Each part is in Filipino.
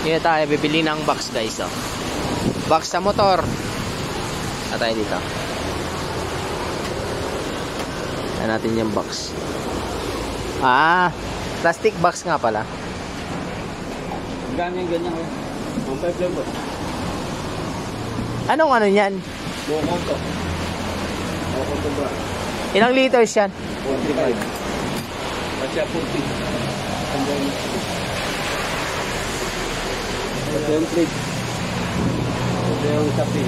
Yan tayo, bibili ng box guys. Oh. Box sa motor. At tayo dito. Ayan natin yung box. Plastic box nga pala. Ganyan ganyan ko. 1.5 lang ba? Anong ano yan? Bukonto. Bukonto ba? Ilang liters yan? 45. Kasi 40. Ito yung plate. Ito yung kape.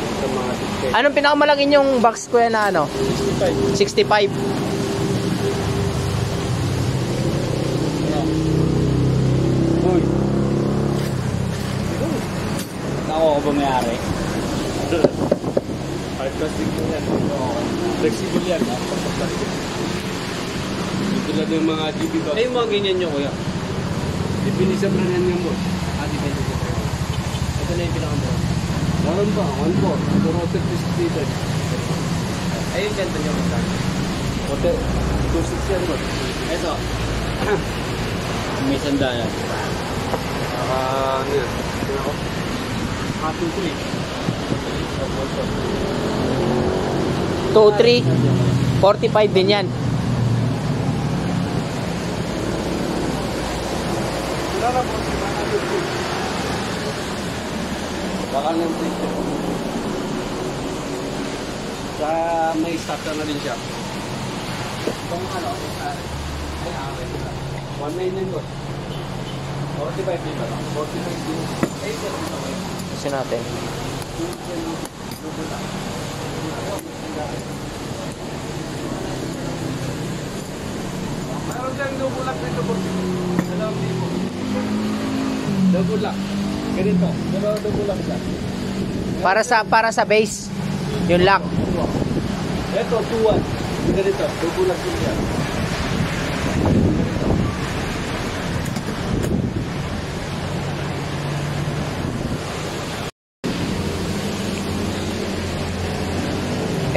Ito mga ticket. Anong pinakamalaki yung box ko yan na ano? 65. 65. Uy. Ako ba mayari? Hard plastic mo yan. Flexible yan. Plastic. Ito lang yung mga GB ba? Ay, yung mga ganyan nyo kuya. Depende sa brand yan mo. Depende sa brand. Ito na yung pinaka-brand. Meron ba? 1.4. Ito roted 50 liters. Ay, yung ganito nyo ba? Roted 2.6 yan mo. Ito. May sandalan. Ano yan? Ito ako. 2.3. 45 din yan. Baka nang plate. Sa may starter na din siya. Itong ano, ay awet. 1.9 din ko. 45 din ba? 45 din. Ay, ito rin ito. Kasi natin. Meron dyan double lock dito po. Double lock. Ganito. Pero double lock siya. Para sa base. Yung lock. Ito, 2-1. Ganito. Double lock din siya.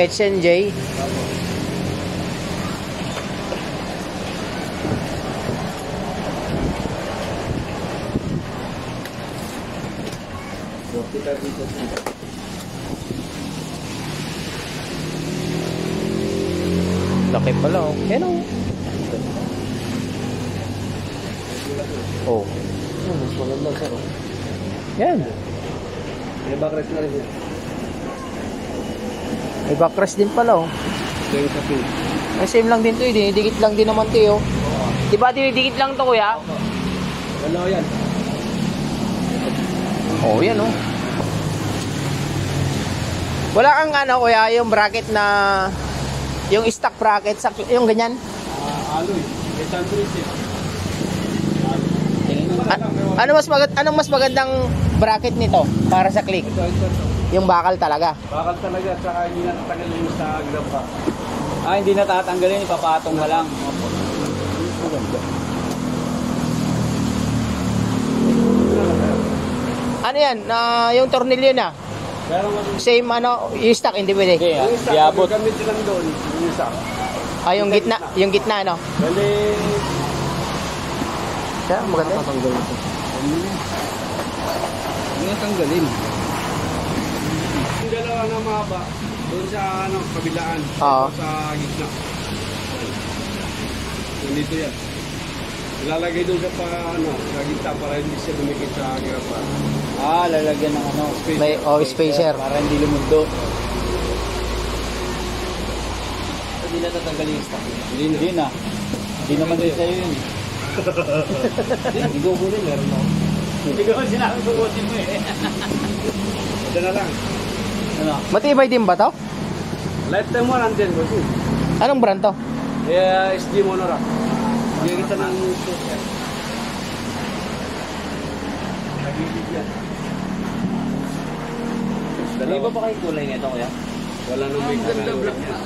H&J. Laki pala oh. Yan oh. Oh. Mas maganda sir. Yan. May backrest na rin. May backrest din pala oh. Ito yung sa pin. Ay, same lang din to eh. Dinidikit lang din naman to eh oh. Diba dinidikit lang to kuya? Wala yan. Oh, yan oh. Wala kang ano kuya, yung bracket na yung stock bracket sa yung ganyan. Alloy. Ito ang prinsip. Anong mas magandang bracket nito para sa click? Ito. Yung bakal talaga. Bakal talaga, tsaka hindi natatanggalin mo sa grapa. Hindi natatanggalin, ipapatong ka lang. Ano yan? Yung tornilyo na? Same ano, yung stock, hindi pwede? Hindi, iabot. Gamit lang doon, yung isa. Yung gitna no? Bali, Kaya maganda. Hindi natanggalin. Yung dalawa na mahaba, doon sa kabilaan. Oo. Sa gitna. Nandito yan. Ilalagay doon sa sa gitna para hindi siya dumikit sa grapa. Lalagyan ng spacer. May spacer. Para hindi lumundo. Hindi na tatanggalin yung stock. Hindi na. Hindi naman din sa'yo yun. Hindi ko kunin, meron ako. Hindi ko sinabi kukunin mo eh. Ito na lang. Ano? Matibay din ba to? Lifetime warranty ko siya. Anong brand to? SG Monora. Bigyan kita ng stock yan. Nagigit yan. Hindi ba pa kayo kulay nito kuya? Wala nang may ganda black na.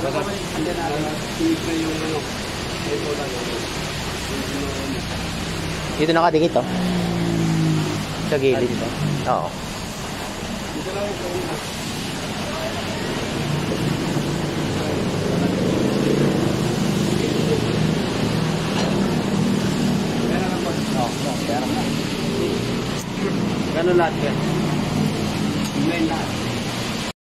Baka andyan na tinig na yung ito lang Dito nakadikit oh. Sa gilid. Oo. Dito lang yung Gano'n lahat yan? 9 lahat.